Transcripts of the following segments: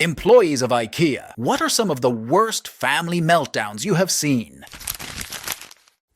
Employees of Ikea, what are some of the worst family meltdowns you have seen?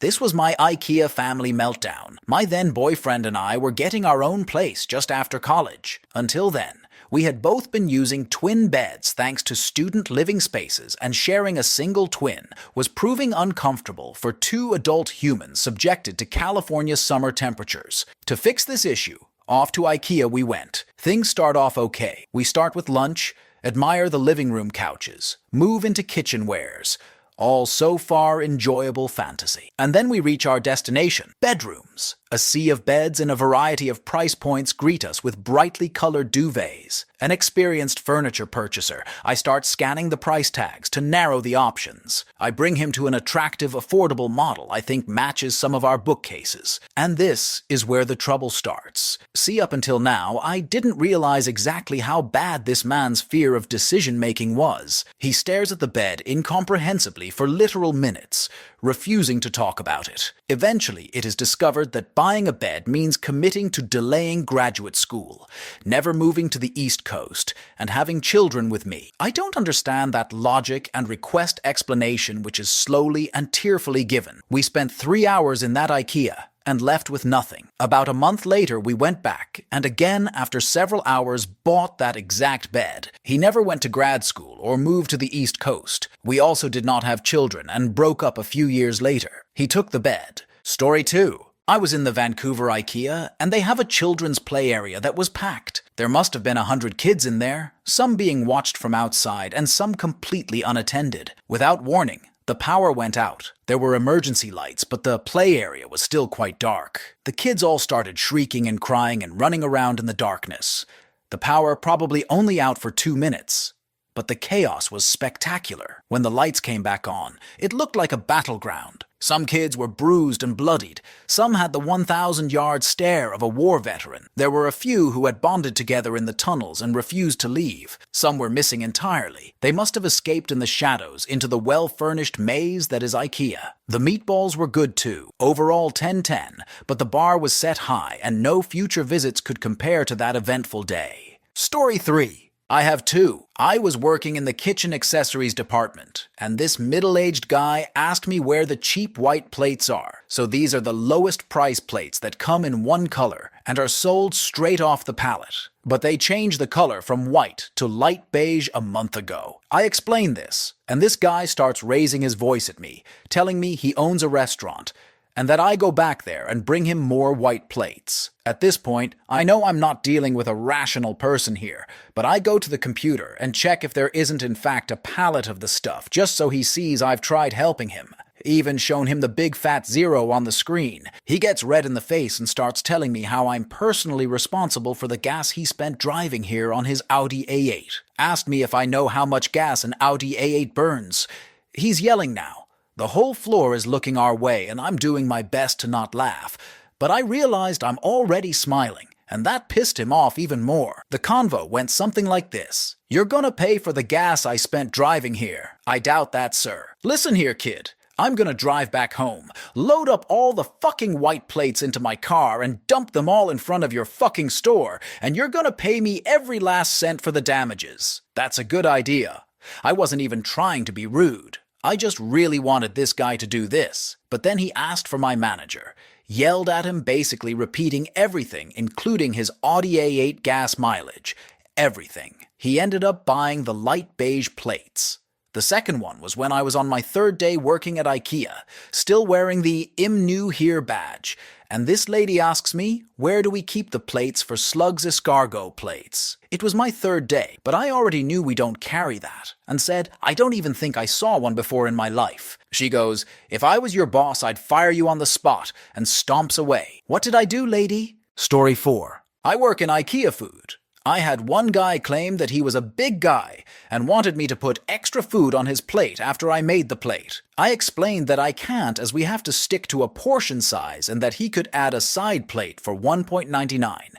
This was my Ikea family meltdown. My then boyfriend and I were getting our own place just after college. Until then, we had both been using twin beds thanks to student living spaces, and sharing a single twin was proving uncomfortable for two adult humans subjected to California's summer temperatures. To fix this issue, off to Ikea we went. Things start off okay. We start with lunch, admire the living room couches, move into kitchenwares. All so far enjoyable fantasy. And then we reach our destination, bedrooms. A sea of beds in a variety of price points greet us with brightly colored duvets. An experienced furniture purchaser, I start scanning the price tags to narrow the options. I bring him to an attractive, affordable model I think matches some of our bookcases. And this is where the trouble starts. See, up until now, I didn't realize exactly how bad this man's fear of decision-making was. He stares at the bed incomprehensibly for literal minutes, refusing to talk about it. Eventually, it is discovered that buying a bed means committing to delaying graduate school, never moving to the East Coast, and having children with me. I don't understand that logic and request explanation which is slowly and tearfully given. We spent 3 hours in that Ikea and left with nothing. About a month later, we went back, and again, after several hours, bought that exact bed. He never went to grad school or moved to the East Coast. We also did not have children and broke up a few years later. He took the bed. Story 2. I was in the Vancouver Ikea, and they have a children's play area that was packed. There must have been 100 kids in there, some being watched from outside and some completely unattended. Without warning, the power went out. There were emergency lights, but the play area was still quite dark. The kids all started shrieking and crying and running around in the darkness. The power probably only out for 2 minutes. But the chaos was spectacular. When the lights came back on, it looked like a battleground. Some kids were bruised and bloodied. Some had the 1,000-yard stare of a war veteran. There were a few who had bonded together in the tunnels and refused to leave. Some were missing entirely. They must have escaped in the shadows into the well-furnished maze that is Ikea. The meatballs were good too. Overall 10-10, but the bar was set high and no future visits could compare to that eventful day. Story 3. I have 2. I was working in the kitchen accessories department, and this middle-aged guy asked me where the cheap white plates are. So these are the lowest price plates that come in one color and are sold straight off the pallet. But they changed the color from white to light beige a month ago. I explained this, and this guy starts raising his voice at me, telling me he owns a restaurant, and that I go back there and bring him more white plates. At this point, I know I'm not dealing with a rational person here, but I go to the computer and check if there isn't in fact a pallet of the stuff, just so he sees I've tried helping him. Even shown him the big fat 0 on the screen. He gets red in the face and starts telling me how I'm personally responsible for the gas he spent driving here on his Audi A8. Asked me if I know how much gas an Audi A8 burns. He's yelling now. The whole floor is looking our way, and I'm doing my best to not laugh. But I realized I'm already smiling, and that pissed him off even more. The convo went something like this. "You're gonna pay for the gas I spent driving here." "I doubt that, sir." "Listen here, kid. I'm gonna drive back home, load up all the fucking white plates into my car, and dump them all in front of your fucking store, and you're gonna pay me every last cent for the damages." That's a good idea. I wasn't even trying to be rude. I just really wanted this guy to do this. But then he asked for my manager, yelled at him, basically repeating everything, including his Audi A8 gas mileage. Everything. He ended up buying the light beige plates. The second one was when I was on my 3rd day working at Ikea, still wearing the "Im New Here" badge, and this lady asks me, where do we keep the plates for Slug's escargot plates? It was my 3rd day, but I already knew we don't carry that, and said, I don't even think I saw one before in my life. She goes, "If I was your boss, I'd fire you on the spot," and stomps away. What did I do, lady? Story 4. I work in Ikea food. I had one guy claim that he was a big guy and wanted me to put extra food on his plate after I made the plate. I explained that I can't, as we have to stick to a portion size, and that he could add a side plate for $1.99.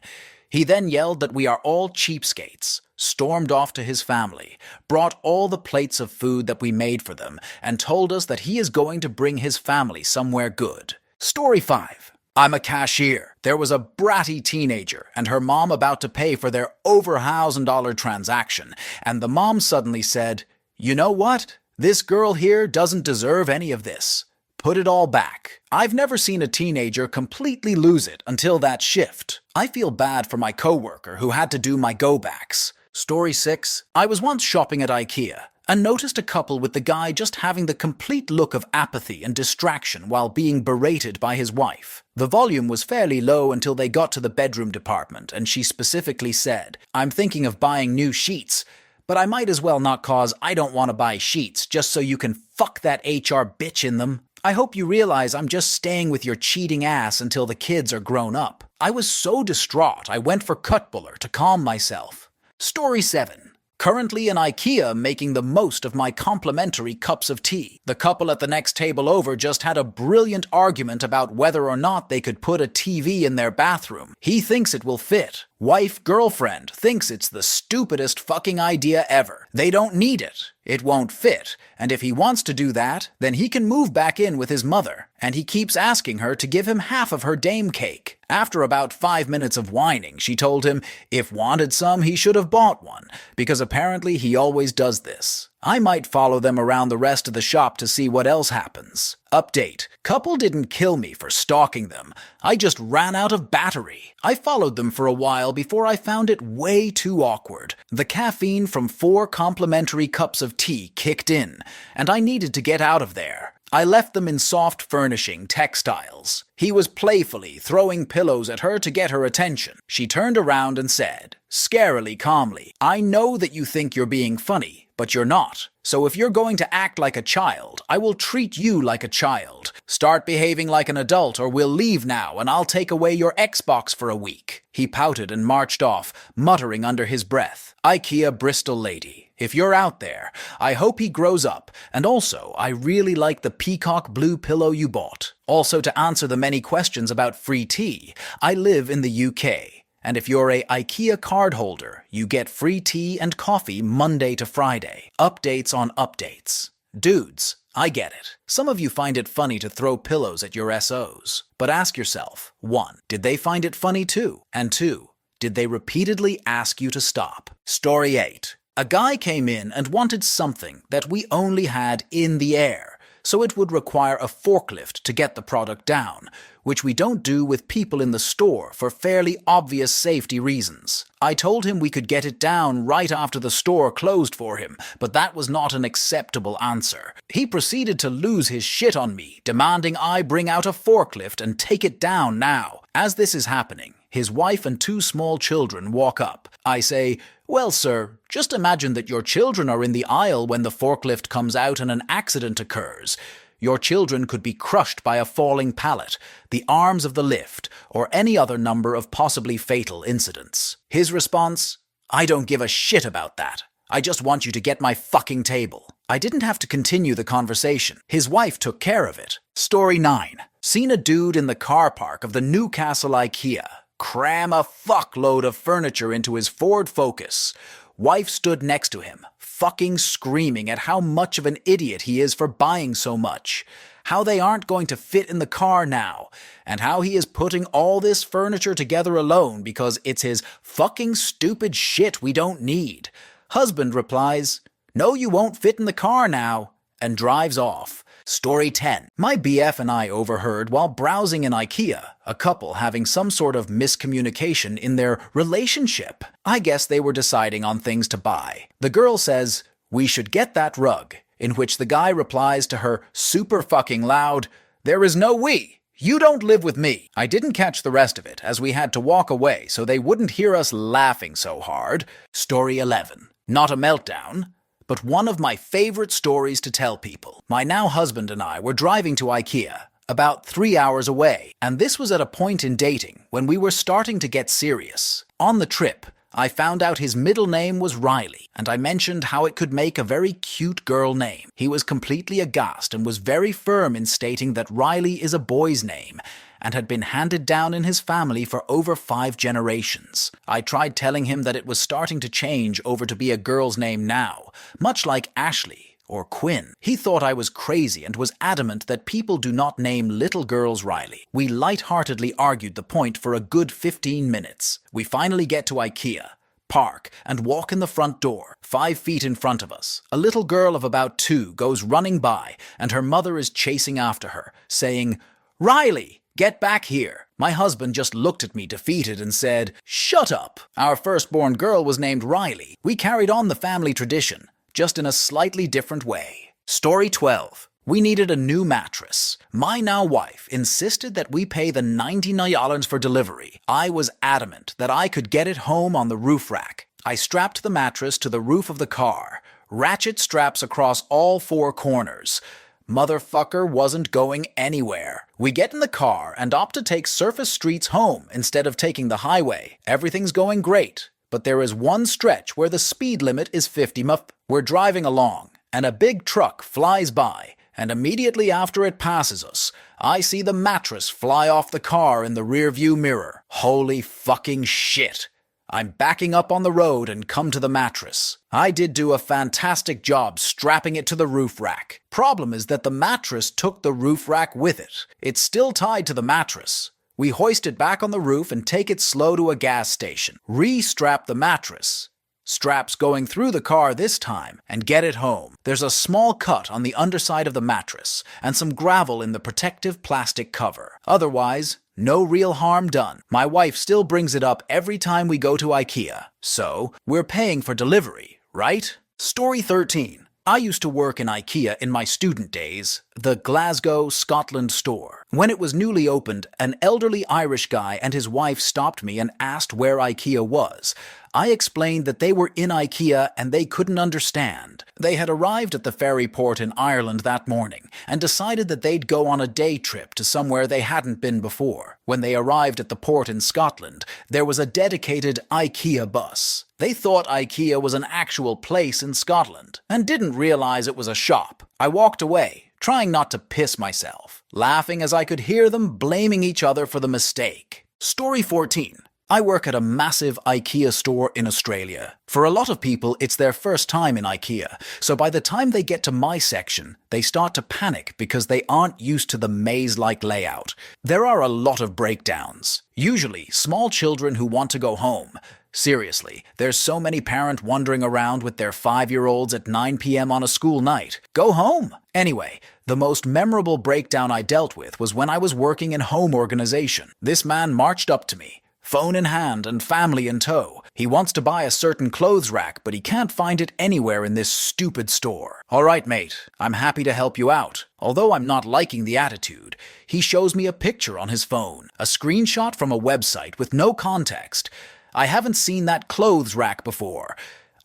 He then yelled that we are all cheapskates, stormed off to his family, brought all the plates of food that we made for them, and told us that he is going to bring his family somewhere good. Story 5. I'm a cashier. There was a bratty teenager and her mom about to pay for their over $1,000 transaction, and the mom suddenly said, "You know what? This girl here doesn't deserve any of this. Put it all back." I've never seen a teenager completely lose it until that shift. I feel bad for my coworker who had to do my go-backs. Story 6. I was once shopping at Ikea and noticed a couple with the guy just having the complete look of apathy and distraction while being berated by his wife. The volume was fairly low until they got to the bedroom department, and she specifically said, "I'm thinking of buying new sheets, but I might as well not cause I don't want to buy sheets just so you can fuck that HR bitch in them. I hope you realize I'm just staying with your cheating ass until the kids are grown up." I was so distraught I went for Cutbuller to calm myself. Story 7. Currently in Ikea making the most of my complimentary cups of tea. The couple at the next table over just had a brilliant argument about whether or not they could put a TV in their bathroom. He thinks it will fit. Wife, girlfriend thinks it's the stupidest fucking idea ever. They don't need it. It won't fit. And if he wants to do that, then he can move back in with his mother. And he keeps asking her to give him half of her dame cake. After about 5 minutes of whining, she told him if wanted some, he should have bought one, because apparently he always does this. I might follow them around the rest of the shop to see what else happens. Update. Couple didn't kill me for stalking them. I just ran out of battery. I followed them for a while before I found it way too awkward. The caffeine from 4 complimentary cups of tea kicked in, and I needed to get out of there. I left them in soft furnishing textiles. He was playfully throwing pillows at her to get her attention. She turned around and said, scarily calmly, "I know that you think you're being funny, but you're not. So if you're going to act like a child, I will treat you like a child. Start behaving like an adult or we'll leave now and I'll take away your Xbox for a week." He pouted and marched off, muttering under his breath, "Ikea Bristol lady, if you're out there, I hope he grows up, and also I really like the peacock blue pillow you bought. Also, to answer the many questions about free tea, I live in the UK. And if you're a IKEA card holder, you get free tea and coffee Monday to Friday. Updates on updates. Dudes, I get it. Some of you find it funny to throw pillows at your SOs. But ask yourself, 1. Did they find it funny too? And 2. Did they repeatedly ask you to stop? Story 8. A guy came in and wanted something that we only had in the air, so it would require a forklift to get the product down, which we don't do with people in the store for fairly obvious safety reasons. I told him we could get it down right after the store closed for him, but that was not an acceptable answer. He proceeded to lose his shit on me, demanding I bring out a forklift and take it down now. As this is happening, his wife and 2 small children walk up. I say, "Well, sir, just imagine that your children are in the aisle when the forklift comes out and an accident occurs. Your children could be crushed by a falling pallet, the arms of the lift, or any other number of possibly fatal incidents." His response, "I don't give a shit about that. I just want you to get my fucking table." I didn't have to continue the conversation. His wife took care of it. Story 9. Seen a dude in the car park of the Newcastle Ikea cram a fuckload of furniture into his Ford Focus. Wife stood next to him, fucking screaming at how much of an idiot he is for buying so much, how they aren't going to fit in the car now, and how he is putting all this furniture together alone because it's his fucking stupid shit we don't need. Husband replies, "No, you won't fit in the car now," and drives off. Story 10. My BF and I overheard while browsing in Ikea, a couple having some sort of miscommunication in their relationship. I guess they were deciding on things to buy. The girl says, "We should get that rug," in which the guy replies to her super fucking loud, "There is no we. You don't live with me." I didn't catch the rest of it as we had to walk away so they wouldn't hear us laughing so hard. Story 11. Not a meltdown, but one of my favorite stories to tell people. My now husband and I were driving to Ikea, about 3 hours away, and this was at a point in dating when we were starting to get serious. On the trip, I found out his middle name was Riley, and I mentioned how it could make a very cute girl name. He was completely aghast and was very firm in stating that Riley is a boy's name, and had been handed down in his family for over 5 generations. I tried telling him that it was starting to change over to be a girl's name now, much like Ashley, or Quinn. He thought I was crazy and was adamant that people do not name little girls Riley. We lightheartedly argued the point for a good 15 minutes. We finally get to Ikea, park, and walk in the front door. 5 feet in front of us, a little girl of about 2 goes running by, and her mother is chasing after her, saying, "Riley, get back here." My husband just looked at me defeated and said, "Shut up." Our firstborn girl was named Riley. We carried on the family tradition, just in a slightly different way. Story 12. We needed a new mattress. My now wife insisted that we pay the $99 for delivery. I was adamant that I could get it home on the roof rack. I strapped the mattress to the roof of the car, ratchet straps across all 4 corners. Motherfucker wasn't going anywhere. We get in the car and opt to take surface streets home instead of taking the highway. Everything's going great, but there is one stretch where the speed limit is 50 mph. We're driving along, and a big truck flies by, and immediately after it passes us, I see the mattress fly off the car in the rearview mirror. Holy fucking shit. I'm backing up on the road and come to the mattress. I did do a fantastic job strapping it to the roof rack. Problem is that the mattress took the roof rack with it. It's still tied to the mattress. We hoist it back on the roof and take it slow to a gas station. Re-strap the mattress. Straps going through the car this time, and get it home. There's a small cut on the underside of the mattress, and some gravel in the protective plastic cover. Otherwise, no real harm done. My wife still brings it up every time we go to Ikea. So, we're paying for delivery, right? Story 13. I used to work in Ikea in my student days, the Glasgow, Scotland store. When it was newly opened, an elderly Irish guy and his wife stopped me and asked where Ikea was. I explained that they were in Ikea and they couldn't understand. They had arrived at the ferry port in Ireland that morning and decided that they'd go on a day trip to somewhere they hadn't been before. When they arrived at the port in Scotland, there was a dedicated Ikea bus. They thought Ikea was an actual place in Scotland and didn't realize it was a shop. I walked away, trying not to piss myself, laughing as I could hear them blaming each other for the mistake. Story 14. I work at a massive Ikea store in Australia. For a lot of people, it's their first time in Ikea, so by the time they get to my section, they start to panic because they aren't used to the maze-like layout. There are a lot of breakdowns, usually small children who want to go home. Seriously, there's so many parents wandering around with their 5-year-olds at 9 p.m. on a school night. Go home! Anyway, the most memorable breakdown I dealt with was when I was working in home organization. This man marched up to me, phone in hand and family in tow. He wants to buy a certain clothes rack, but he can't find it anywhere in this stupid store. All right, mate, I'm happy to help you out. Although I'm not liking the attitude, he shows me a picture on his phone, a screenshot from a website with no context. I haven't seen that clothes rack before.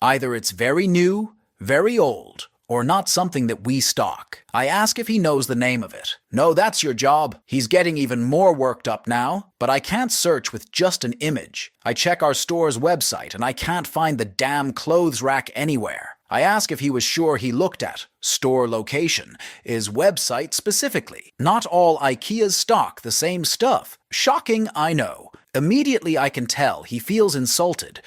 Either it's very new, very old, or not something that we stock. I ask if he knows the name of it. No, that's your job. He's getting even more worked up now, but I can't search with just an image. I check our store's website and I can't find the damn clothes rack anywhere. I ask if he was sure he looked at store location, his website specifically. Not all IKEA's stock the same stuff. Shocking, I know. Immediately I can tell he feels insulted.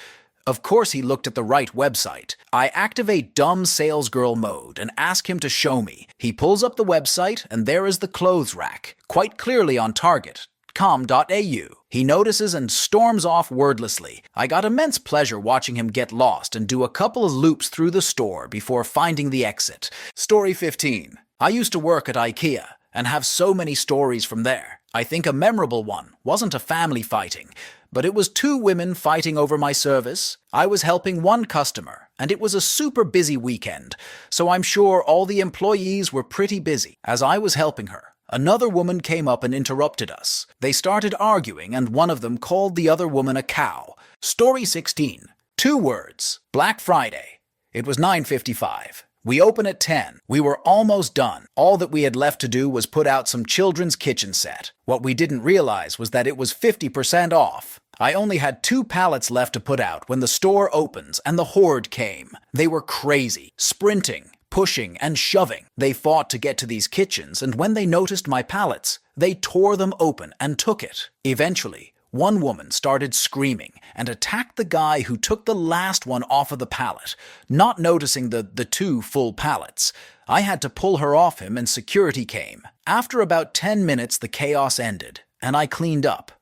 Of course he looked at the right website. I activate dumb salesgirl mode and ask him to show me. He pulls up the website and there is the clothes rack, quite clearly on target.com.au. He notices and storms off wordlessly. I got immense pleasure watching him get lost and do a couple of loops through the store before finding the exit. Story 15. I used to work at Ikea and have so many stories from there. I think a memorable one wasn't a family fighting, but it was 2 women fighting over my service. I was helping one customer, and it was a super busy weekend, so I'm sure all the employees were pretty busy. As I was helping her, another woman came up and interrupted us. They started arguing, and one of them called the other woman a cow. Story 16. 2 words. Black Friday. It was 9:55. We open at 10. We were almost done. All that we had left to do was put out some children's kitchen set. What we didn't realize was that it was 50% off. I only had 2 pallets left to put out when the store opens and the horde came. They were crazy, sprinting, pushing, and shoving. They fought to get to these kitchens, and when they noticed my pallets, they tore them open and took it. Eventually, One woman started screaming and attacked the guy who took the last one off of the pallet, not noticing the two full pallets. I had to pull her off him and security came. After about 10 minutes, the chaos ended, and I cleaned up.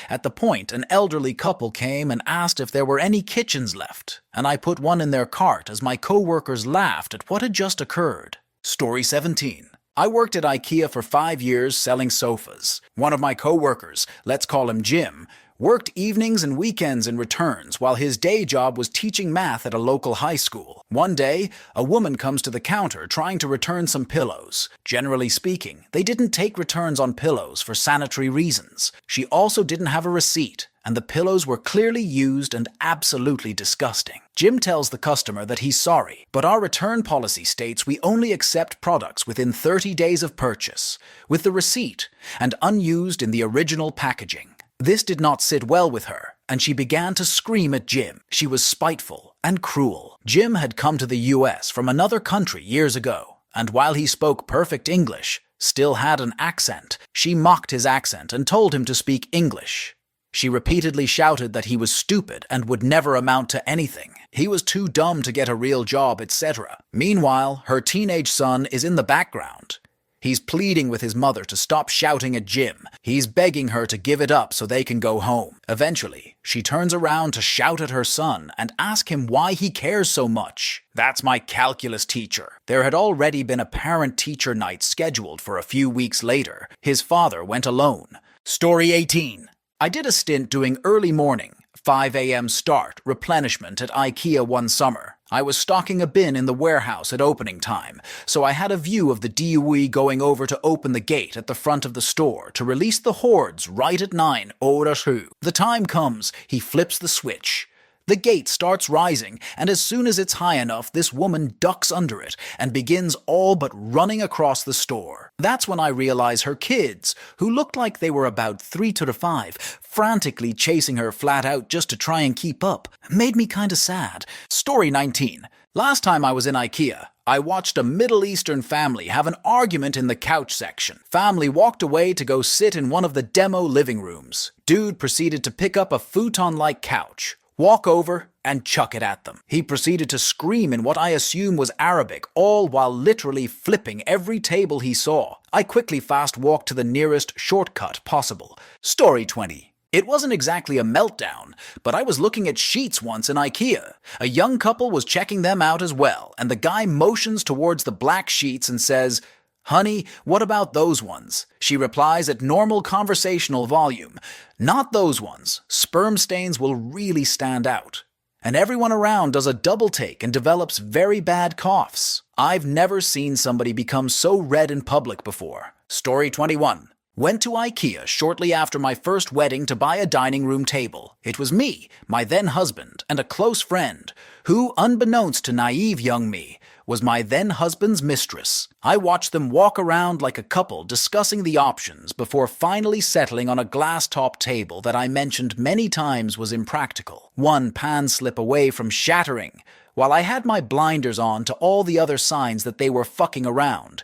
At the point, an elderly couple came and asked if there were any kitchens left, and I put one in their cart as my co-workers laughed at what had just occurred. Story 17. I worked at Ikea for 5 years selling sofas. One of my co-workers, let's call him Jim, worked evenings and weekends in returns while his day job was teaching math at a local high school. One day, a woman comes to the counter trying to return some pillows. Generally speaking, they didn't take returns on pillows for sanitary reasons. She also didn't have a receipt, and the pillows were clearly used and absolutely disgusting. Jim tells the customer that he's sorry, but our return policy states we only accept products within 30 days of purchase, with the receipt, and unused in the original packaging. This did not sit well with her, and she began to scream at Jim. She was spiteful and cruel. Jim had come to the US from another country years ago, and while he spoke perfect English, still had an accent. She mocked his accent and told him to speak English. She repeatedly shouted that he was stupid and would never amount to anything. He was too dumb to get a real job, etc. Meanwhile, her teenage son is in the background. He's pleading with his mother to stop shouting at Jim. He's begging her to give it up so they can go home. Eventually, she turns around to shout at her son and ask him why he cares so much. That's my calculus teacher. There had already been a parent-teacher night scheduled for a few weeks later. His father went alone. Story 18. I did a stint doing early morning, 5 a.m. start, replenishment at Ikea one summer. I was stocking a bin in the warehouse at opening time, so I had a view of the DOE going over to open the gate at the front of the store to release the hordes right at 9. The time comes, he flips the switch. The gate starts rising, and as soon as it's high enough, this woman ducks under it and begins all but running across the store. That's when I realize her kids, who looked like they were about 3 to 5, frantically chasing her flat out just to try and keep up, made me kinda sad. Story 19. Last time I was in Ikea, I watched a Middle Eastern family have an argument in the couch section. Family walked away to go sit in one of the demo living rooms. Dude proceeded to pick up a futon-like couch, walk over, and chuck it at them. He proceeded to scream in what I assume was Arabic, all while literally flipping every table he saw. I quickly fast-walked to the nearest shortcut possible. Story 20. It wasn't exactly a meltdown, but I was looking at sheets once in Ikea. A young couple was checking them out as well, and the guy motions towards the black sheets and says, "Honey, what about those ones?" She replies at normal conversational volume, "Not those ones. Sperm stains will really stand out." And everyone around does a double take and develops very bad coughs. I've never seen somebody become so red in public before. Story 21. Went to Ikea shortly after my first wedding to buy a dining room table. It was me, my then husband, and a close friend, who, unbeknownst to naive young me, was my then husband's mistress. I watched them walk around like a couple discussing the options before finally settling on a glass-top table that I mentioned many times was impractical. One pan slip away from shattering, while I had my blinders on to all the other signs that they were fucking around.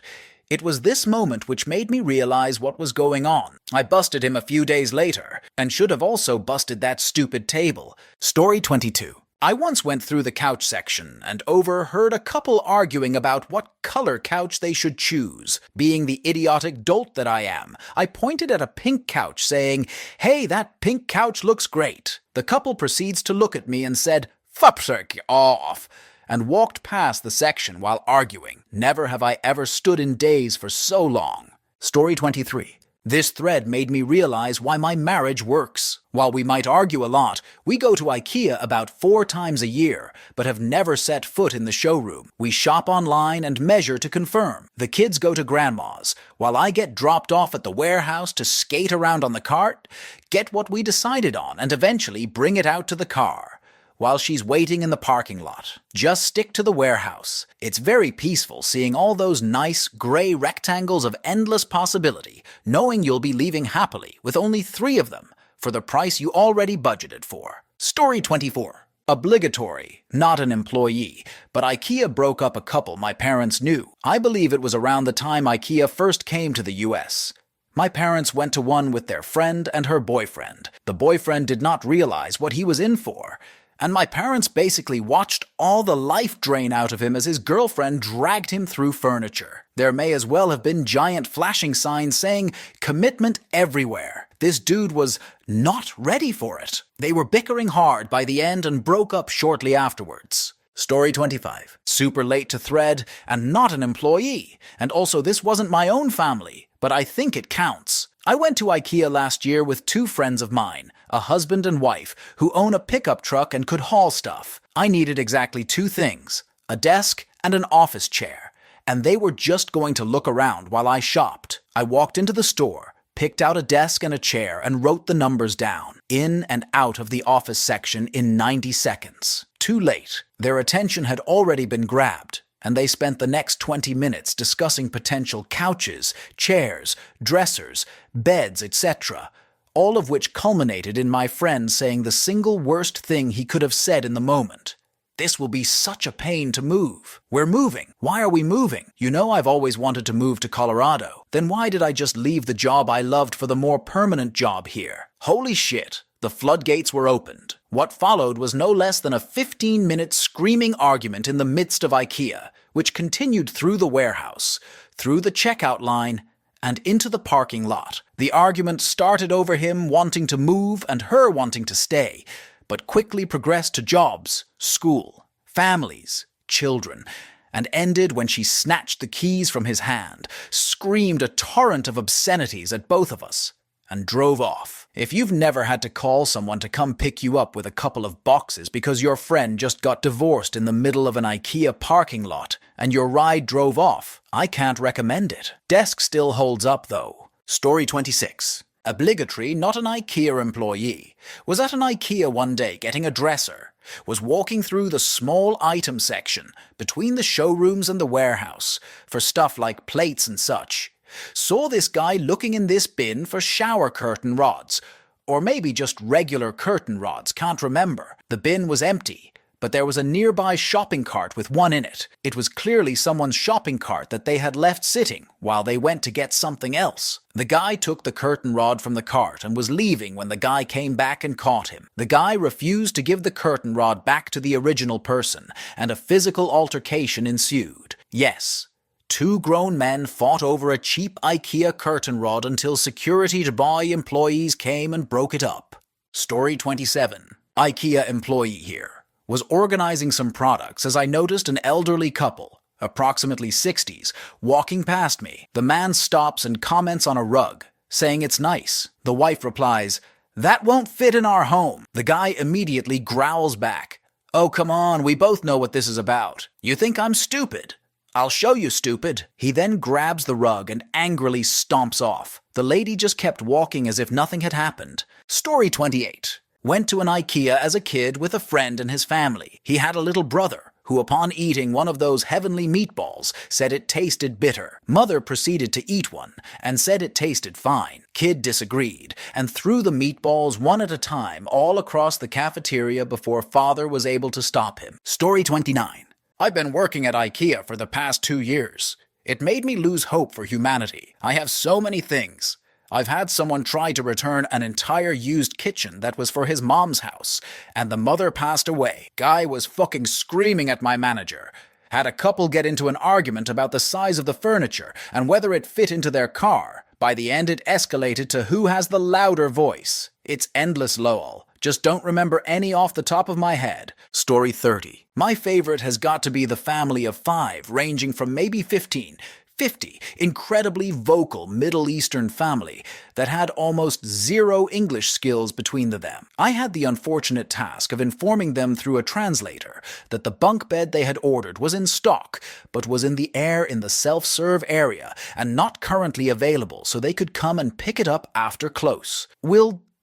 It was this moment which made me realize what was going on. I busted him a few days later, and should have also busted that stupid table. Story 22. I once went through the couch section and overheard a couple arguing about what color couch they should choose. Being the idiotic dolt that I am, I pointed at a pink couch saying, "Hey, that pink couch looks great." The couple proceeds to look at me and said, "Fuck off," and walked past the section while arguing. Never have I ever stood in daze for so long. Story 23. This thread made me realize why my marriage works. While we might argue a lot, we go to Ikea about 4 times a year, but have never set foot in the showroom. We shop online and measure to confirm. The kids go to grandma's, while I get dropped off at the warehouse to skate around on the cart, get what we decided on, and eventually bring it out to the car, while she's waiting in the parking lot. Just stick to the warehouse. It's very peaceful seeing all those nice, gray rectangles of endless possibility, knowing you'll be leaving happily with only 3 of them for the price you already budgeted for. Story 24. Obligatory, not an employee, but Ikea broke up a couple my parents knew. I believe it was around the time Ikea first came to the US. My parents went to one with their friend and her boyfriend. The boyfriend did not realize what he was in for, and my parents basically watched all the life drain out of him as his girlfriend dragged him through furniture. There may as well have been giant flashing signs saying, "Commitment everywhere." This dude was not ready for it. They were bickering hard by the end and broke up shortly afterwards. Story 25. Super late to thread and not an employee. And also, this wasn't my own family, but I think it counts. I went to Ikea last year with two friends of mine, a husband and wife, who own a pickup truck and could haul stuff. I needed exactly two things, a desk and an office chair, and they were just going to look around while I shopped. I walked into the store, picked out a desk and a chair, and wrote the numbers down, in and out of the office section in 90 seconds. Too late. Their attention had already been grabbed, and they spent the next 20 minutes discussing potential couches, chairs, dressers, beds, etc., all of which culminated in my friend saying the single worst thing he could have said in the moment. "This will be such a pain to move. We're moving. Why are we moving? You know I've always wanted to move to Colorado. Then why did I just leave the job I loved for the more permanent job here?" Holy shit. The floodgates were opened. What followed was no less than a 15-minute screaming argument in the midst of Ikea, which continued through the warehouse, through the checkout line, and into the parking lot. The argument started over him wanting to move and her wanting to stay, but quickly progressed to jobs, school, families, children, and ended when she snatched the keys from his hand, screamed a torrent of obscenities at both of us, and drove off. If you've never had to call someone to come pick you up with a couple of boxes because your friend just got divorced in the middle of an Ikea parking lot and your ride drove off, I can't recommend it. Desk still holds up though. Story 26. Obligatory, not an Ikea employee, was at an Ikea one day getting a dresser, was walking through the small item section between the showrooms and the warehouse for stuff like plates and such. Saw this guy looking in this bin for shower curtain rods, or maybe just regular curtain rods, can't remember. The bin was empty, but there was a nearby shopping cart with one in it. It was clearly someone's shopping cart that they had left sitting while they went to get something else. The guy took the curtain rod from the cart and was leaving when the guy came back and caught him. The guy refused to give the curtain rod back to the original person, and a physical altercation ensued. Yes. Two grown men fought over a cheap Ikea curtain rod until security to buy employees came and broke it up. Story 27. Ikea employee here. Was organizing some products as I noticed an elderly couple, approximately 60s, walking past me. The man stops and comments on a rug, saying it's nice. The wife replies, "That won't fit in our home." The guy immediately growls back, "Oh, come on, we both know what this is about. You think I'm stupid? I'll show you, stupid." He then grabs the rug and angrily stomps off. The lady just kept walking as if nothing had happened. Story 28. Went to an Ikea as a kid with a friend and his family. He had a little brother who, upon eating one of those heavenly meatballs, said it tasted bitter. Mother proceeded to eat one and said it tasted fine. Kid disagreed and threw the meatballs one at a time all across the cafeteria before father was able to stop him. Story 29. I've been working at Ikea for the past 2 years. It made me lose hope for humanity. I have so many things. I've had someone try to return an entire used kitchen that was for his mom's house, and the mother passed away. Guy was fucking screaming at my manager. Had a couple get into an argument about the size of the furniture and whether it fit into their car. By the end, it escalated to who has the louder voice. It's endless, lol. Just don't remember any off the top of my head. Story 30. My favorite has got to be the family of 5, ranging from maybe 15, 50, incredibly vocal Middle Eastern family that had almost zero English skills between them. I had the unfortunate task of informing them through a translator that the bunk bed they had ordered was in stock, but was in the air in the self-serve area and not currently available, so they could come and pick it up after close.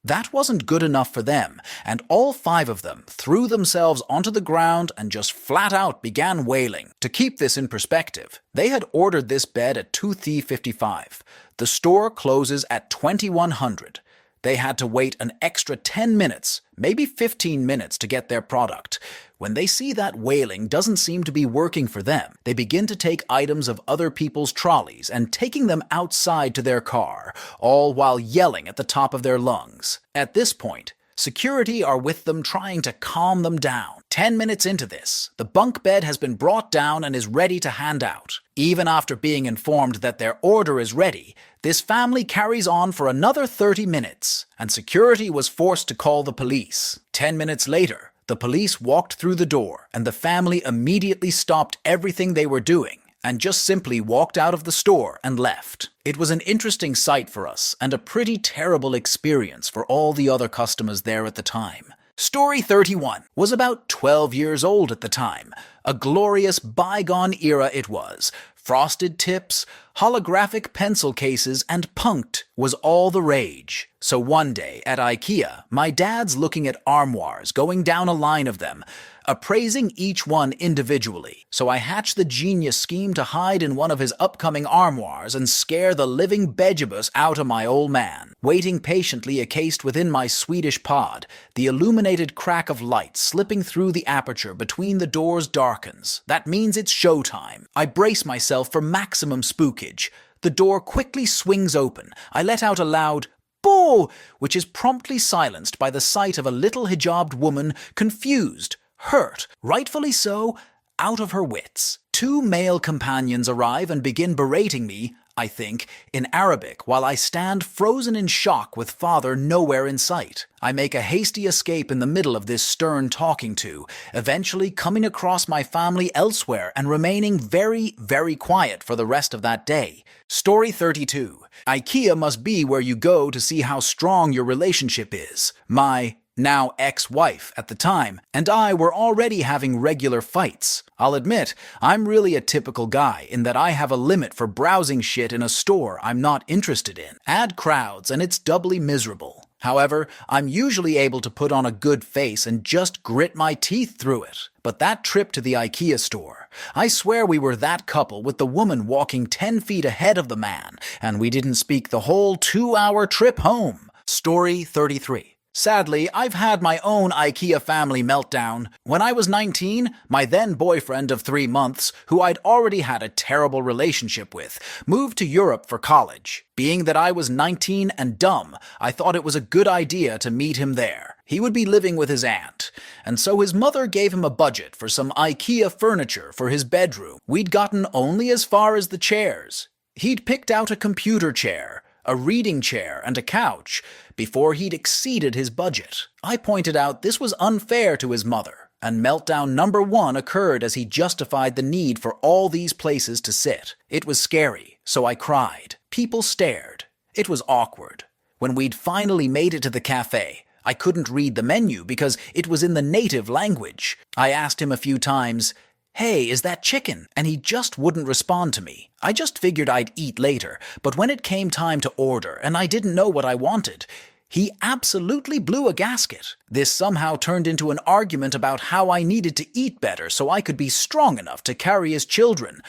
That wasn't good enough for them, and all 5 of them threw themselves onto the ground and just flat out began wailing. To keep this in perspective, they had ordered this bed at 2:55. The store closes at 2100. They had to wait an extra 10 minutes, maybe 15 minutes to get their product. When they see that wailing doesn't seem to be working for them, they begin to take items of other people's trolleys and taking them outside to their car, all while yelling at the top of their lungs. At this point, security are with them trying to calm them down. 10 minutes into this, the bunk bed has been brought down and is ready to hand out. Even after being informed that their order is ready, this family carries on for another 30 minutes, and security was forced to call the police. 10 minutes later, the police walked through the door, and the family immediately stopped everything they were doing and just simply walked out of the store and left. It was an interesting sight for us and a pretty terrible experience for all the other customers there at the time. Story 31 was about 12 years old at the time. A glorious bygone era it was. Frosted tips, holographic pencil cases, and punked was all the rage. So one day at Ikea, my dad's looking at armoires, going down a line of them, appraising each one individually. So I hatched the genius scheme to hide in one of his upcoming armoires and scare the living begibus out of my old man. Waiting patiently encased within my Swedish pod, the illuminated crack of light slipping through the aperture between the doors darkens. That means it's showtime. I brace myself for maximum spookage. The door quickly swings open. I let out a loud "boo!" which is promptly silenced by the sight of a little hijabbed woman, confused, hurt, rightfully so, out of her wits. Two male companions arrive and begin berating me, I think, in Arabic, while I stand frozen in shock with father nowhere in sight. I make a hasty escape in the middle of this stern talking to, eventually coming across my family elsewhere and remaining very, very quiet for the rest of that day. Story 32. Ikea must be where you go to see how strong your relationship is. My now ex-wife at the time, and I were already having regular fights. I'll admit, I'm really a typical guy in that I have a limit for browsing shit in a store I'm not interested in. Add crowds and it's doubly miserable. However, I'm usually able to put on a good face and just grit my teeth through it. But that trip to the Ikea store, I swear we were that couple with the woman walking 10 feet ahead of the man, and we didn't speak the whole 2-hour trip home. Story 33. Sadly, I've had my own Ikea family meltdown. When I was 19, my then boyfriend of 3 months, who I'd already had a terrible relationship with, moved to Europe for college. Being that I was 19 and dumb, I thought it was a good idea to meet him there. He would be living with his aunt, and so his mother gave him a budget for some Ikea furniture for his bedroom. We'd gotten only as far as the chairs. He'd picked out a computer chair, a reading chair, and a couch before he'd exceeded his budget. I pointed out this was unfair to his mother, and meltdown number 1 occurred as he justified the need for all these places to sit. It was scary, so I cried. People stared. It was awkward. When we'd finally made it to the cafe, I couldn't read the menu because it was in the native language. I asked him a few times, "Hey, is that chicken?" And he just wouldn't respond to me. I just figured I'd eat later, but when it came time to order and I didn't know what I wanted, he absolutely blew a gasket. This somehow turned into an argument about how I needed to eat better so I could be strong enough to carry his children.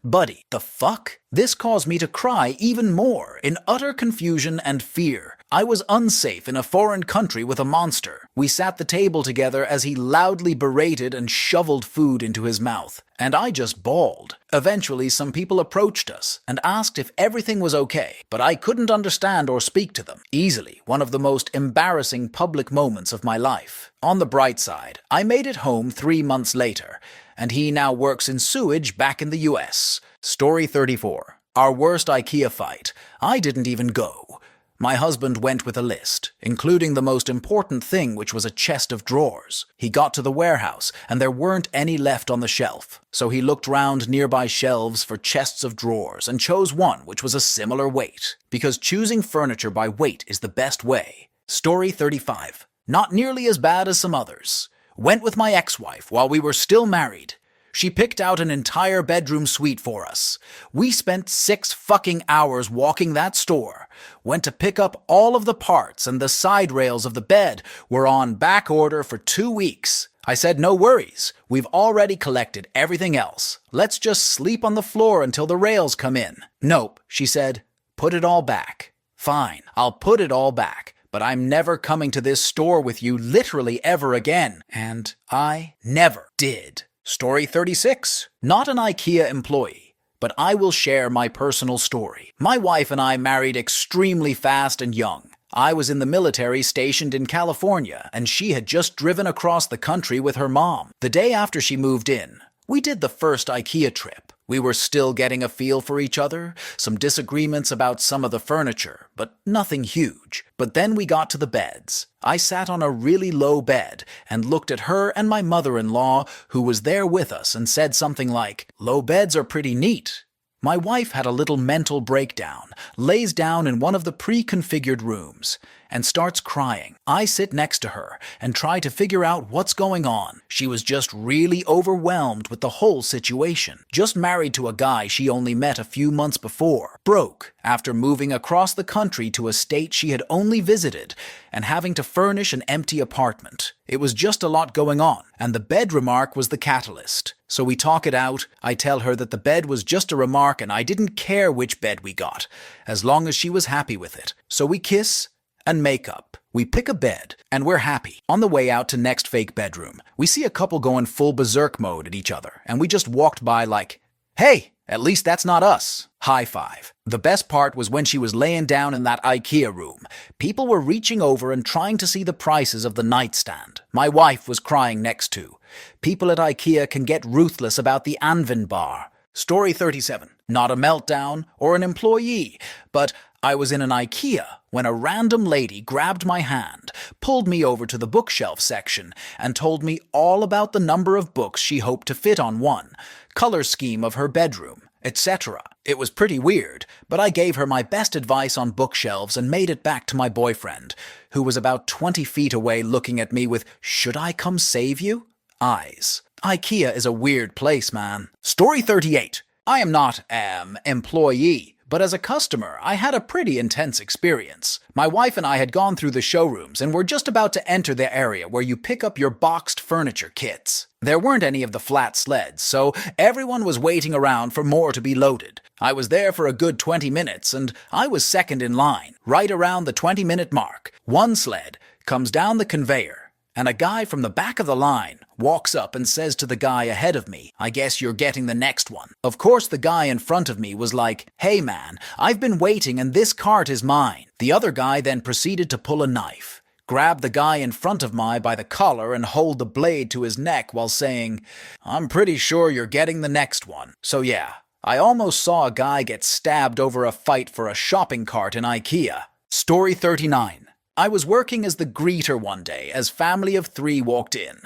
Buddy, the fuck? This caused me to cry even more, in utter confusion and fear. I was unsafe in a foreign country with a monster. We sat the table together as he loudly berated and shoveled food into his mouth, and I just bawled. Eventually, some people approached us and asked if everything was okay, but I couldn't understand or speak to them. Easily one of the most embarrassing public moments of my life. On the bright side, I made it home 3 months later, and he now works in sewage back in the US. Story 34. Our worst Ikea fight. I didn't even go. My husband went with a list, including the most important thing, which was a chest of drawers. He got to the warehouse, and there weren't any left on the shelf. So he looked round nearby shelves for chests of drawers and chose one which was a similar weight, because choosing furniture by weight is the best way. Story 35. Not nearly as bad as some others. Went with my ex-wife while we were still married. She picked out an entire bedroom suite for us. We spent 6 fucking hours walking that store. Went to pick up all of the parts, and the side rails of the bed were on backorder for 2 weeks. I said, no worries. We've already collected everything else. Let's just sleep on the floor until the rails come in. Nope, she said. Put it all back. Fine, I'll put it all back. but I'm never coming to this store with you literally ever again. And I never did. Story 36. Not an IKEA employee, but I will share my personal story. My wife and I married extremely fast and young. I was in the military stationed in California, and she had just driven across the country with her mom. The day after she moved in, we did the first IKEA trip. We were still getting a feel for each other, some disagreements about some of the furniture, but nothing huge. But then we got to the beds. I sat on a really low bed and looked at her and my mother-in-law, who was there with us, and said something like, "Low beds are pretty neat." My wife had a little mental breakdown, lays down in one of the pre-configured rooms, and starts crying. I sit next to her and try to figure out what's going on. She was just really overwhelmed with the whole situation. Just married to a guy she only met a few months before. Broke after moving across the country to a state she had only visited and having to furnish an empty apartment. It was just a lot going on, and the bed remark was the catalyst. So we talk it out. I tell her that the bed was just a remark and I didn't care which bed we got, as long as she was happy with it. So we kiss and make up. We pick a bed, and we're happy. On the way out to next fake bedroom, we see a couple going full berserk mode at each other, and we just walked by like, "Hey, at least that's not us." High five. The best part was when she was laying down in that IKEA room. People were reaching over and trying to see the prices of the nightstand. My wife was crying next to. People at IKEA can get ruthless about the Anvin bar. Story 37. Not a meltdown or an employee, but I was in an IKEA when a random lady grabbed my hand, pulled me over to the bookshelf section, and told me all about the number of books she hoped to fit on one, color scheme of her bedroom, etc. It was pretty weird, but I gave her my best advice on bookshelves and made it back to my boyfriend, who was about 20 feet away looking at me with, "Should I come save you?" eyes. IKEA is a weird place, man. Story 38. I am not an employee, but as a customer, I had a pretty intense experience. My wife and I had gone through the showrooms and were just about to enter the area where you pick up your boxed furniture kits. There weren't any of the flat sleds, so everyone was waiting around for more to be loaded. I was there for a good 20 minutes, and I was second in line. Right around the 20-minute mark, one sled comes down the conveyor, and a guy from the back of the line walks up and says to the guy ahead of me, "I guess you're getting the next one." Of course, the guy in front of me was like, "Hey man, I've been waiting and this cart is mine." The other guy then proceeded to pull a knife, grab the guy in front of me by the collar and hold the blade to his neck while saying, "I'm pretty sure you're getting the next one." So yeah, I almost saw a guy get stabbed over a fight for a shopping cart in IKEA. Story 39. I was working as the greeter one day as family of 3 walked in.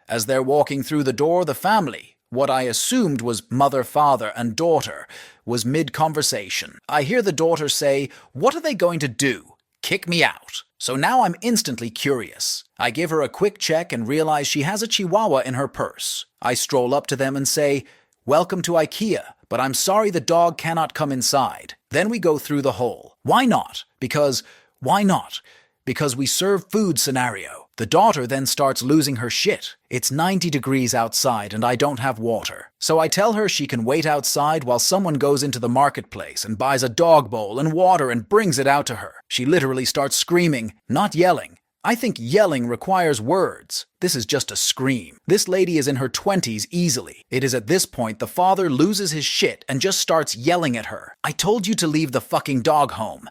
As they're walking through the door, the family, what I assumed was mother, father, and daughter, was mid-conversation. I hear the daughter say, "What are they going to do? Kick me out?" So now I'm instantly curious. I give her a quick check and realize she has a chihuahua in her purse. I stroll up to them and say, "Welcome to IKEA, but I'm sorry the dog cannot come inside." Then we go through the whole "why not? Because why not? Because we serve food" scenario. The daughter then starts losing her shit. It's 90 degrees outside and I don't have water. So I tell her she can wait outside while someone goes into the marketplace and buys a dog bowl and water and brings it out to her. She literally starts screaming, not yelling. I think yelling requires words. This is just a scream. This lady is in her 20s easily. It is at this point the father loses his shit and just starts yelling at her. "I told you to leave the fucking dog home.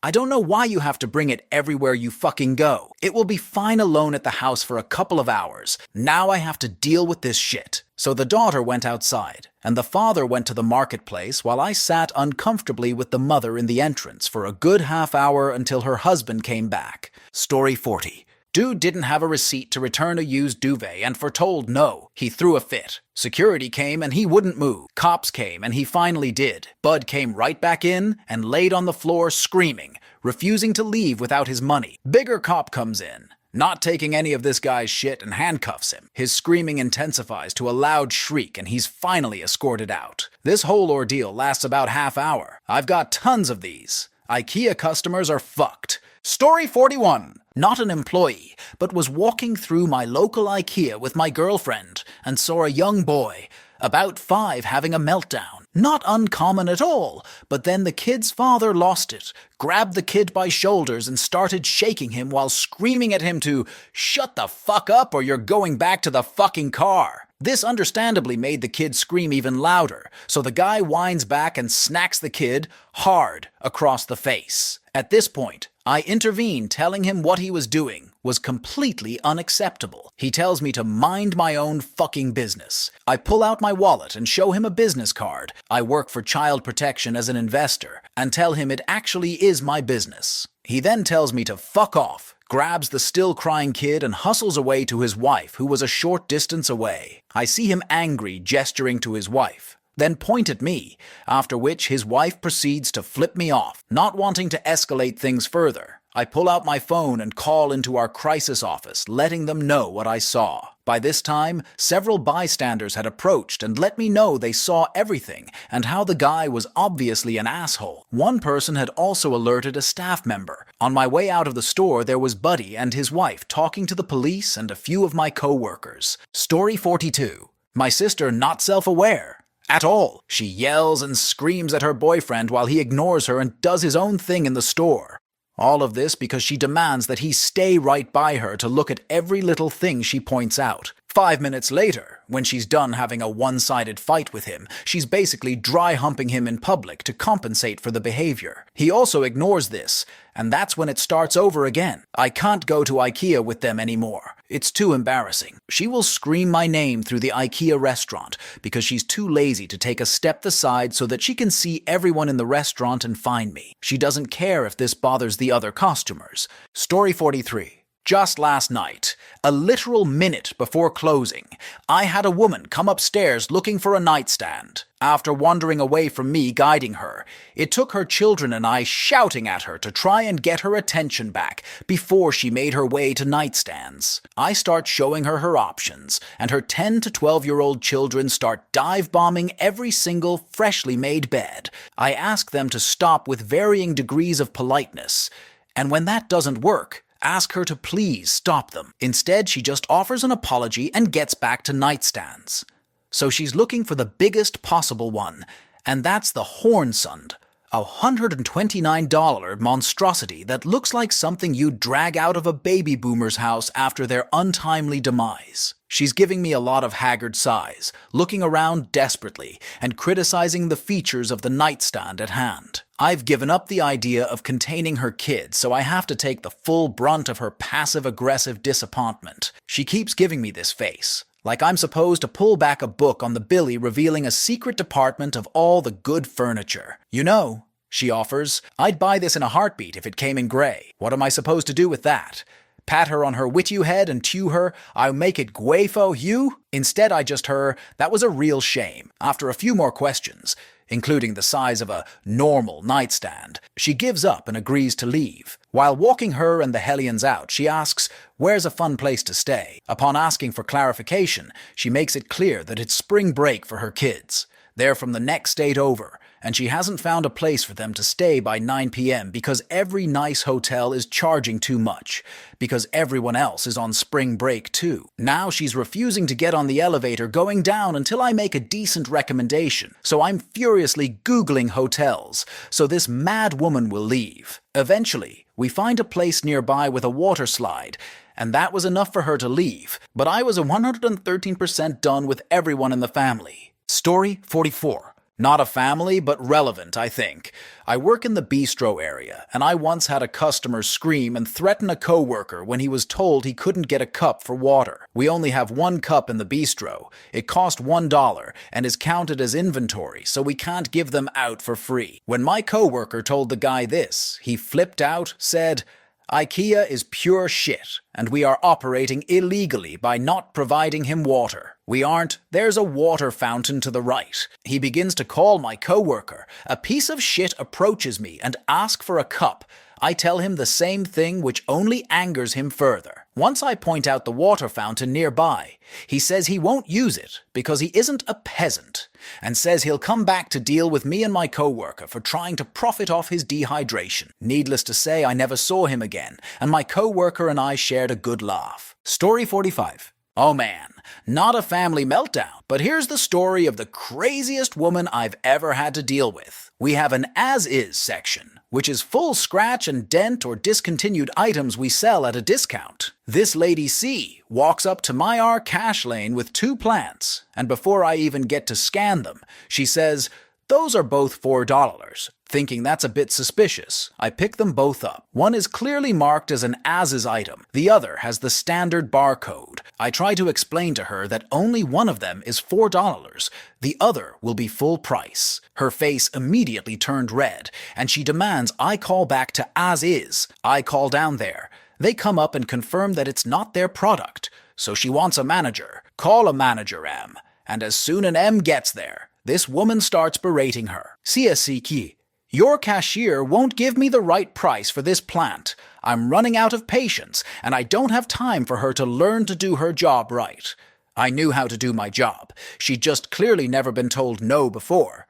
I don't know why you have to bring it everywhere you fucking go. It will be fine alone at the house for a couple of hours. Now I have to deal with this shit." So the daughter went outside, and the father went to the marketplace while I sat uncomfortably with the mother in the entrance for a good half hour until her husband came back. Story 40. Dude didn't have a receipt to return a used duvet and foretold no. He threw a fit. Security came and he wouldn't move. Cops came and he finally did. Bud came right back in and laid on the floor screaming, refusing to leave without his money. Bigger cop comes in, not taking any of this guy's shit, and handcuffs him. His screaming intensifies to a loud shriek and he's finally escorted out. This whole ordeal lasts about half hour. I've got tons of these. IKEA customers are fucked. Story 41. Not an employee, but was walking through my local IKEA with my girlfriend and saw a young boy, About 5 having a meltdown. Not uncommon at all, but then the kid's father lost it, grabbed the kid by shoulders and started shaking him while screaming at him to shut the fuck up or you're going back to the fucking car. This understandably made the kid scream even louder, so the guy whines back and snacks the kid hard across the face. At this point, I intervene, telling him what he was doing was completely unacceptable. He tells me to mind my own fucking business. I pull out my wallet and show him a business card. I work for child protection as an investor, and tell him it actually is my business. He then tells me to fuck off, grabs the still crying kid and hustles away to his wife, who was a short distance away. I see him angry, gesturing to his wife, then point at me, after which his wife proceeds to flip me off. Not wanting to escalate things further, I pull out my phone and call into our crisis office, letting them know what I saw. By this time, several bystanders had approached and let me know they saw everything and how the guy was obviously an asshole. One person had also alerted a staff member. On my way out of the store, there was Buddy and his wife talking to the police and a few of my co-workers. Story 42. My sister not self-aware at all. She yells and screams at her boyfriend while he ignores her and does his own thing in the store. All of this because she demands that he stay right by her to look at every little thing she points out. 5 minutes later, when she's done having a one-sided fight with him, she's basically dry-humping him in public to compensate for the behavior. He also ignores this, and that's when it starts over again. I can't go to Ikea with them anymore. It's too embarrassing. She will scream my name through the Ikea restaurant because she's too lazy to take a step aside so that she can see everyone in the restaurant and find me. She doesn't care if this bothers the other customers. Story 43. Just last night, a literal minute before closing, I had a woman come upstairs looking for a nightstand. After wandering away from me guiding her, it took her children and I shouting at her to try and get her attention back before she made her way to nightstands. I start showing her her options, and her 10 to 12-year-old children start dive-bombing every single freshly made bed. I ask them to stop with varying degrees of politeness, and when that doesn't work, ask her to please stop them. Instead, she just offers an apology and gets back to nightstands. So she's looking for the biggest possible one, and that's the Hornsund, a $129 monstrosity that looks like something you'd drag out of a baby boomer's house after their untimely demise. She's giving me a lot of haggard sighs, looking around desperately, and criticizing the features of the nightstand at hand. I've given up the idea of containing her kids, so I have to take the full brunt of her passive-aggressive disappointment. She keeps giving me this face, like I'm supposed to pull back a book on the billy revealing a secret department of all the good furniture. You know, she offers, I'd buy this in a heartbeat if it came in grey. What am I supposed to do with that? Pat her on her witchy head and chew her, I'll make it guefo hue? Instead, I just heard, that was a real shame. After a few more questions, including the size of a normal nightstand, she gives up and agrees to leave. While walking her and the hellions out, she asks, where's a fun place to stay? Upon asking for clarification, she makes it clear that it's spring break for her kids. They're from the next state over, and she hasn't found a place for them to stay by 9 p.m. because every nice hotel is charging too much, because everyone else is on spring break too. Now she's refusing to get on the elevator going down until I make a decent recommendation, so I'm furiously Googling hotels, so this mad woman will leave. Eventually, we find a place nearby with a water slide, and that was enough for her to leave, but I was 113% done with everyone in the family. Story 44. Not a family, but relevant, I think. I work in the Bistro area, and I once had a customer scream and threaten a coworker when he was told he couldn't get a cup for water. We only have one cup in the Bistro. It cost $1 and is counted as inventory, so we can't give them out for free. When my coworker told the guy this, he flipped out, said, Ikea is pure shit, and we are operating illegally by not providing him water. We aren't. There's a water fountain to the right. He begins to call my coworker. A piece of shit approaches me and asks for a cup. I tell him the same thing, which only angers him further. Once I point out the water fountain nearby, he says he won't use it because he isn't a peasant, and says he'll come back to deal with me and my coworker for trying to profit off his dehydration. Needless to say, I never saw him again, and my coworker and I shared a good laugh. Story 45. Oh man, not a family meltdown, but here's the story of the craziest woman I've ever had to deal with. We have an as-is section, which is full scratch and dent or discontinued items we sell at a discount. This lady C walks up to my cash lane with 2 plants, and before I even get to scan them, she says, "Those are both $4. Thinking that's a bit suspicious, I pick them both up. One is clearly marked as an as-is item. The other has the standard barcode. I try to explain to her that only one of them is $4. The other will be full price. Her face immediately turned red, and she demands I call back to as-is. I call down there. They come up and confirm that it's not their product. So she wants a manager. Call a manager, M. And as soon as M gets there, this woman starts berating her. CSCK. Your cashier won't give me the right price for this plant. I'm running out of patience, and I don't have time for her to learn to do her job right. I knew how to do my job. She'd just clearly never been told no before.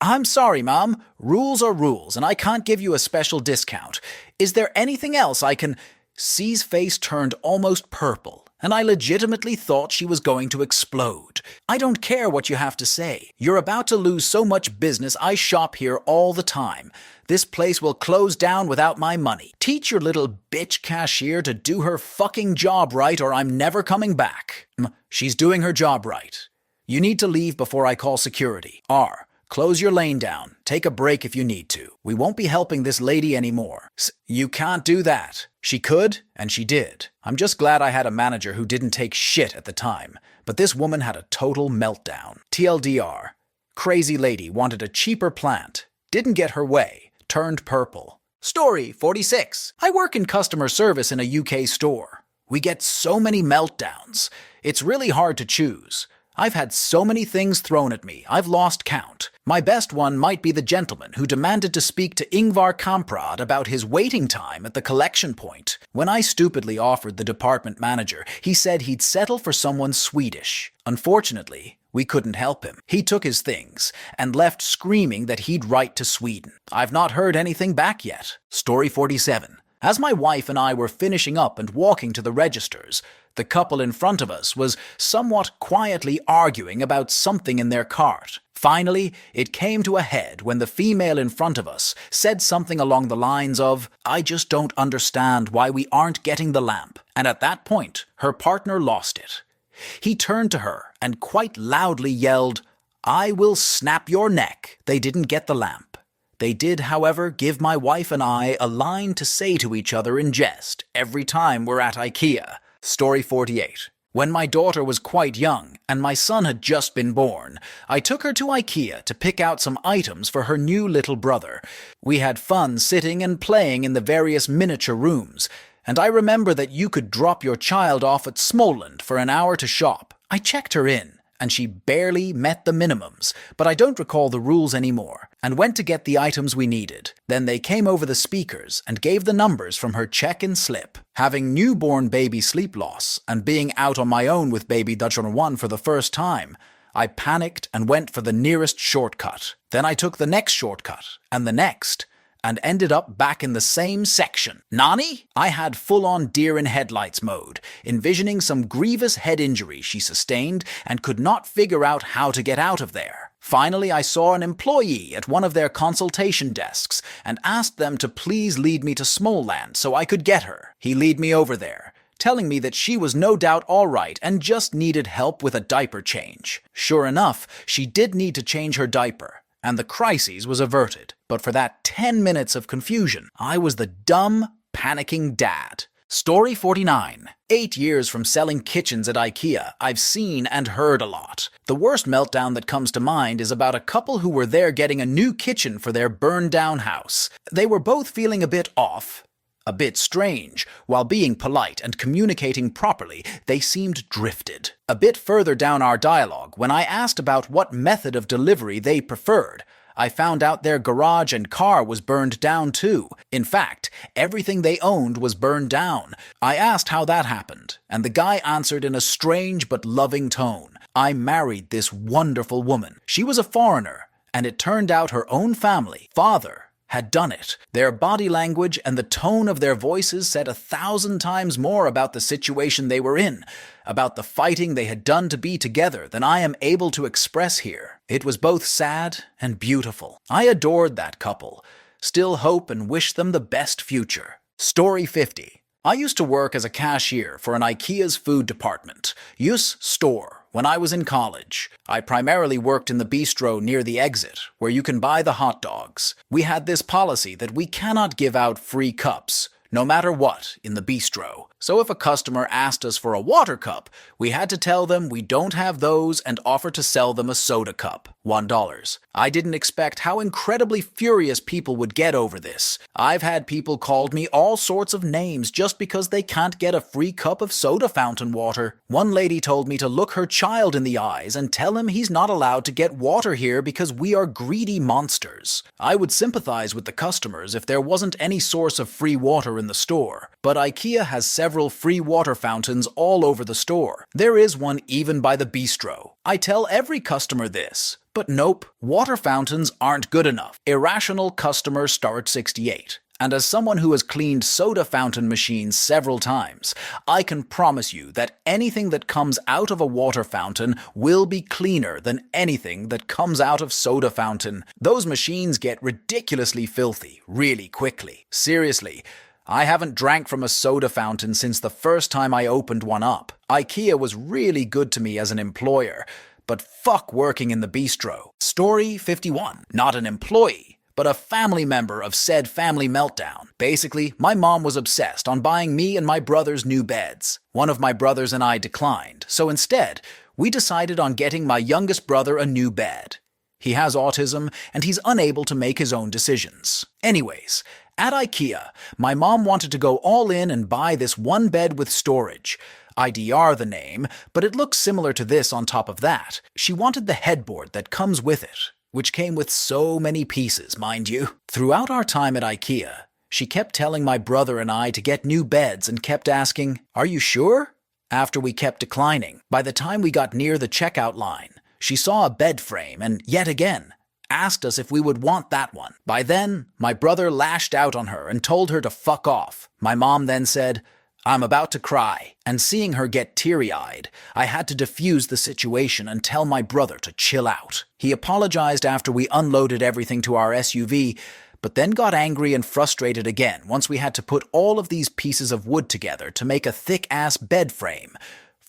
I'm sorry, Mom. Rules are rules, and I can't give you a special discount. Is there anything else I can... C's face turned almost purple, and I legitimately thought she was going to explode. I don't care what you have to say. You're about to lose so much business. I shop here all the time. This place will close down without my money. Teach your little bitch cashier to do her fucking job right, or I'm never coming back. She's doing her job right. You need to leave before I call security. R. Close your lane down. Take a break if you need to. We won't be helping this lady anymore. You can't do that. She could, and she did. I'm just glad I had a manager who didn't take shit at the time. But this woman had a total meltdown. TLDR. Crazy lady wanted a cheaper plant. Didn't get her way. Turned purple. Story 46. I work in customer service in a UK store. We get so many meltdowns. It's really hard to choose. I've had so many things thrown at me, I've lost count. My best one might be the gentleman who demanded to speak to Ingvar Kamprad about his waiting time at the collection point. When I stupidly offered the department manager, he said he'd settle for someone Swedish. Unfortunately, we couldn't help him. He took his things and left screaming that he'd write to Sweden. I've not heard anything back yet. Story 47. As my wife and I were finishing up and walking to the registers, the couple in front of us was somewhat quietly arguing about something in their cart. Finally, it came to a head when the female in front of us said something along the lines of, "I just don't understand why we aren't getting the lamp." And at that point, her partner lost it. He turned to her and quite loudly yelled, "I will snap your neck. They didn't get the lamp." They did, however, give my wife and I a line to say to each other in jest every time we're at Ikea. Story 48. When my daughter was quite young and my son had just been born, I took her to Ikea to pick out some items for her new little brother. We had fun sitting and playing in the various miniature rooms, and I remember that you could drop your child off at Smoland for an hour to shop. I checked her in, and she barely met the minimums, but I don't recall the rules anymore, and went to get the items we needed. Then they came over the speakers and gave the numbers from her check-in slip. Having newborn baby sleep loss and being out on my own with baby Dutchman 1 for the first time, I panicked and went for the nearest shortcut. Then I took the next shortcut, and the next, and ended up back in the same section. Nani? I had full-on deer-in-headlights mode, envisioning some grievous head injury she sustained and could not figure out how to get out of there. Finally, I saw an employee at one of their consultation desks and asked them to please lead me to Smoland so I could get her. He led me over there, telling me that she was no doubt all right and just needed help with a diaper change. Sure enough, she did need to change her diaper, and the crisis was averted. But for that 10 minutes of confusion, I was the dumb, panicking dad. Story 49. 8 years from selling kitchens at Ikea, I've seen and heard a lot. The worst meltdown that comes to mind is about a couple who were there getting a new kitchen for their burned-down house. They were both feeling a bit off, a bit strange. While being polite and communicating properly, they seemed drifted. A bit further down our dialogue, when I asked about what method of delivery they preferred, I found out their garage and car was burned down too. In fact, everything they owned was burned down. I asked how that happened, and the guy answered in a strange but loving tone. I married this wonderful woman. She was a foreigner, and it turned out her own family, father, had done it. Their body language and the tone of their voices said 1,000 times more about the situation they were in, about the fighting they had done to be together than I am able to express here. It was both sad and beautiful. I adored that couple. Still hope and wish them the best future. Story 50. I used to work as a cashier for an Ikea's food department, store, when I was in college. I primarily worked in the bistro near the exit, where you can buy the hot dogs. We had this policy that we cannot give out free cups, no matter what, in the bistro. So if a customer asked us for a water cup, we had to tell them we don't have those and offer to sell them a soda cup, $1. I didn't expect how incredibly furious people would get over this. I've had people called me all sorts of names just because they can't get a free cup of soda fountain water. One lady told me to look her child in the eyes and tell him he's not allowed to get water here because we are greedy monsters. I would sympathize with the customers if there wasn't any source of free water in the store, but Ikea has several free water fountains all over the store. There is one even by the bistro. I tell every customer this, but nope, water fountains aren't good enough. Irrational customer star 68. And as someone who has cleaned soda fountain machines several times, I can promise you that anything that comes out of a water fountain will be cleaner than anything that comes out of soda fountain. Those machines get ridiculously filthy really quickly. Seriously, I haven't drank from a soda fountain since the first time I opened one up. Ikea was really good to me as an employer, but fuck working in the bistro. Story 51. Not an employee, but a family member of said family meltdown. Basically, my mom was obsessed on buying me and my brothers new beds. One of my brothers and I declined, so instead, we decided on getting my youngest brother a new bed. He has autism, and he's unable to make his own decisions. Anyways, at Ikea, my mom wanted to go all in and buy this one bed with storage. IDR the name, but it looks similar to this on top of that. She wanted the headboard that comes with it, which came with so many pieces, mind you. Throughout our time at Ikea, she kept telling my brother and I to get new beds and kept asking, "Are you sure?" After we kept declining, by the time we got near the checkout line, she saw a bed frame and, yet again, asked us if we would want that one. By then, my brother lashed out on her and told her to fuck off. My mom then said, "I'm about to cry," and seeing her get teary-eyed, I had to defuse the situation and tell my brother to chill out. He apologized after we unloaded everything to our SUV, but then got angry and frustrated again once we had to put all of these pieces of wood together to make a thick-ass bed frame,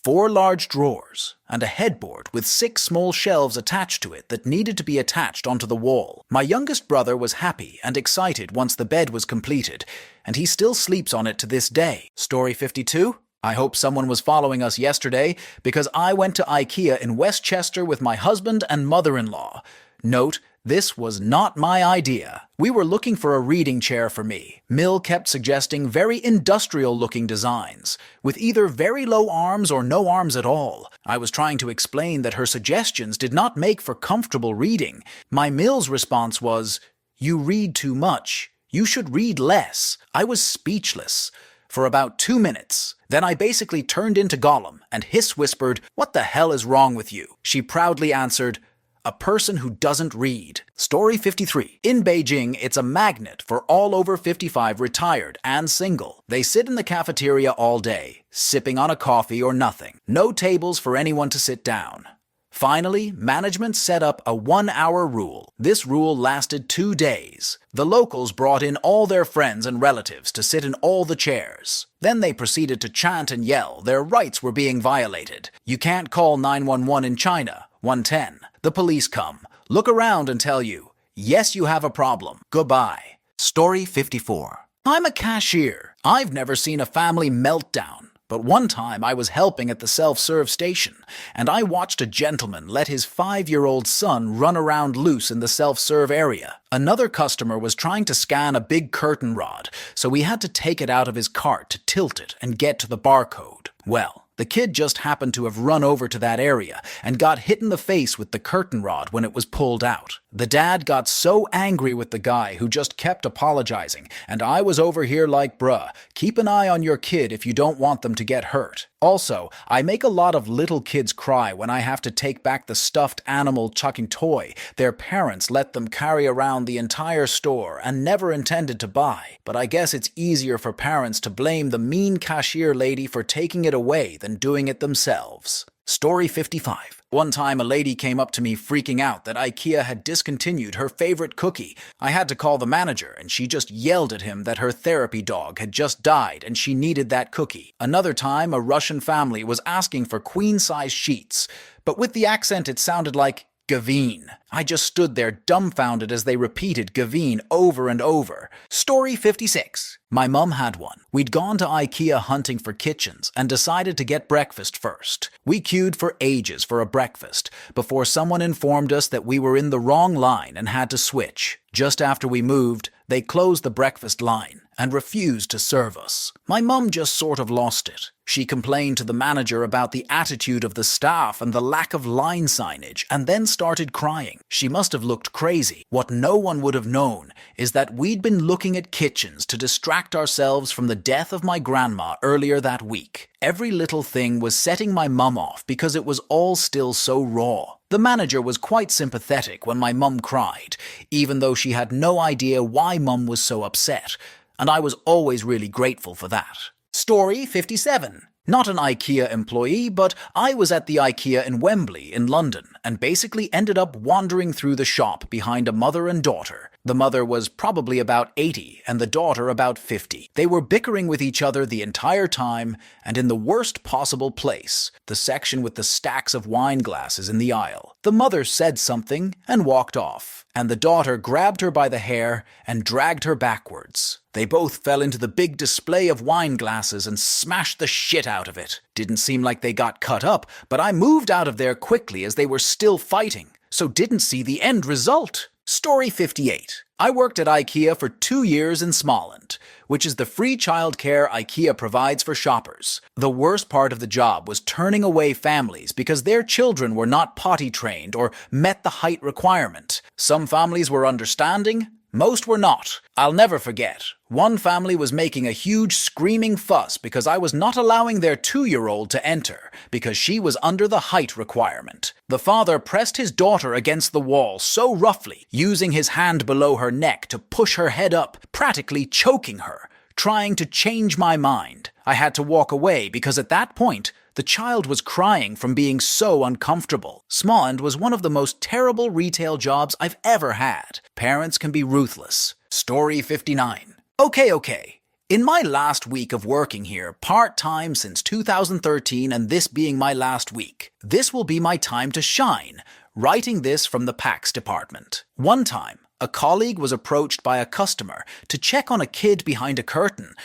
4 large drawers, and a headboard with 6 small shelves attached to it that needed to be attached onto the wall. My youngest brother was happy and excited once the bed was completed, and he still sleeps on it to this day. Story 52? I hope someone was following us yesterday, because I went to Ikea in Westchester with my husband and mother-in-law. Note, this was not my idea. We were looking for a reading chair for me. Mill kept suggesting very industrial-looking designs, with either very low arms or no arms at all. I was trying to explain that her suggestions did not make for comfortable reading. My Mill's response was, "You read too much. You should read less." I was speechless for about 2 minutes. Then I basically turned into Gollum and hiss-whispered, "What the hell is wrong with you?" She proudly answered, "A person who doesn't read." Story 53. In Beijing, it's a magnet for all over 55 retired and single. They sit in the cafeteria all day, sipping on a coffee or nothing. No tables for anyone to sit down. Finally, management set up a 1-hour rule. This rule lasted 2 days. The locals brought in all their friends and relatives to sit in all the chairs. Then they proceeded to chant and yell their rights were being violated. You can't call 911 in China, 110. The police come, look around and tell you, yes, you have a problem. Goodbye. Story 54. I'm a cashier. I've never seen a family meltdown. But one time I was helping at the self-serve station, and I watched a gentleman let his 5-year-old son run around loose in the self-serve area. Another customer was trying to scan a big curtain rod, so we had to take it out of his cart to tilt it and get to the barcode. Well, the kid just happened to have run over to that area and got hit in the face with the curtain rod when it was pulled out. The dad got so angry with the guy who just kept apologizing, and I was over here like, bruh, keep an eye on your kid if you don't want them to get hurt. Also, I make a lot of little kids cry when I have to take back the stuffed animal chucking toy their parents let them carry around the entire store and never intended to buy. But I guess it's easier for parents to blame the mean cashier lady for taking it away than doing it themselves. Story 55. One time a lady came up to me freaking out that Ikea had discontinued her favorite cookie. I had to call the manager and she just yelled at him that her therapy dog had just died and she needed that cookie. Another time a Russian family was asking for queen-size sheets, but with the accent it sounded like Gavin. I just stood there dumbfounded as they repeated Gavin over and over. Story 56. My mum had one. We'd gone to Ikea hunting for kitchens and decided to get breakfast first. We queued for ages for a breakfast before someone informed us that we were in the wrong line and had to switch. Just after we moved, they closed the breakfast line and refused to serve us. My mum just sort of lost it. She complained to the manager about the attitude of the staff and the lack of line signage, and then started crying. She must have looked crazy. What no one would have known is that we'd been looking at kitchens to distract ourselves from the death of my grandma earlier that week. Every little thing was setting my mum off because it was all still so raw. The manager was quite sympathetic when my mum cried, even though she had no idea why mum was so upset, and I was always really grateful for that. Story 57. Not an Ikea employee, but I was at the Ikea in Wembley in London and basically ended up wandering through the shop behind a mother and daughter. The mother was probably about 80 and the daughter about 50. They were bickering with each other the entire time and in the worst possible place, the section with the stacks of wine glasses in the aisle. The mother said something and walked off, and the daughter grabbed her by the hair and dragged her backwards. They both fell into the big display of wine glasses and smashed the shit out of it. Didn't seem like they got cut up, but I moved out of there quickly as they were still fighting, so didn't see the end result. Story 58. I worked at Ikea for 2 years in Smallland, which is the free childcare Ikea provides for shoppers. The worst part of the job was turning away families because their children were not potty trained or met the height requirement. Some families were understanding, most were not. I'll never forget. One family was making a huge screaming fuss because I was not allowing their 2-year-old to enter because she was under the height requirement. The father pressed his daughter against the wall so roughly, using his hand below her neck to push her head up, practically choking her, trying to change my mind. I had to walk away because at that point, the child was crying from being so uncomfortable. Smallland was one of the most terrible retail jobs I've ever had. Parents can be ruthless. Story 59. Okay. In my last week of working here, part-time since 2013 and this being my last week, this will be my time to shine, writing this from the PAX department. One time, a colleague was approached by a customer to check on a kid behind a curtain.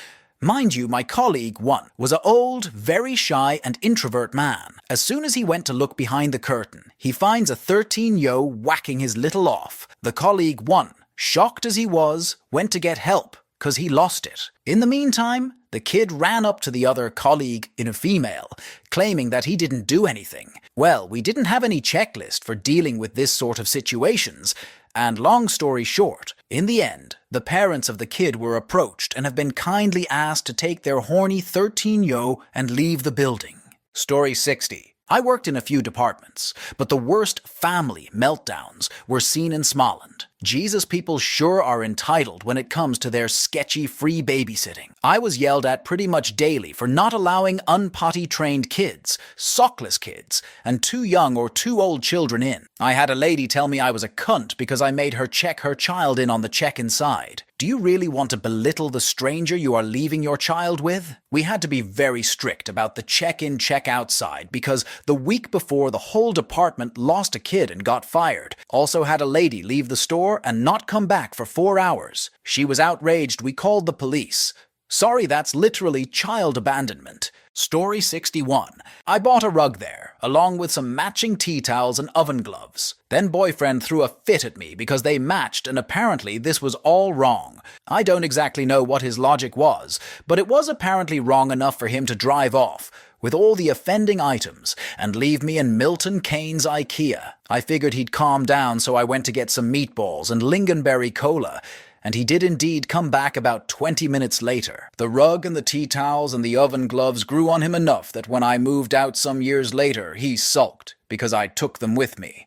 Mind you, my colleague, one, was an old, very shy and introvert man. As soon as he went to look behind the curtain, he finds a 13-yo whacking his little off. The colleague, one, shocked as he was, went to get help, 'cause he lost it. In the meantime, the kid ran up to the other colleague, in a female, claiming that he didn't do anything. Well, we didn't have any checklist for dealing with this sort of situations, and long story short, in the end, the parents of the kid were approached and have been kindly asked to take their horny 13-yo and leave the building. Story 60. I worked in a few departments, but the worst family meltdowns were seen in Smallland. Jesus, people sure are entitled when it comes to their sketchy free babysitting. I was yelled at pretty much daily for not allowing unpotty-trained kids, sockless kids, and too young or too old children in. I had a lady tell me I was a cunt because I made her check her child in on the check-in side. Do you really want to belittle the stranger you are leaving your child with? We had to be very strict about the check-in, check-out side because the week before the whole department lost a kid and got fired. Also had a lady leave the store and not come back for 4 hours. She was outraged. We called the police. Sorry, that's literally child abandonment. Story 61. I bought a rug there, along with some matching tea towels and oven gloves. Then boyfriend threw a fit at me because they matched and apparently this was all wrong. I don't exactly know what his logic was, but it was apparently wrong enough for him to drive off with all the offending items and leave me in Milton Keynes Ikea. I figured he'd calm down, so I went to get some meatballs and lingonberry cola, And he did indeed come back about 20 minutes later. The rug and the tea towels and the oven gloves grew on him enough that when I moved out some years later, he sulked because I took them with me.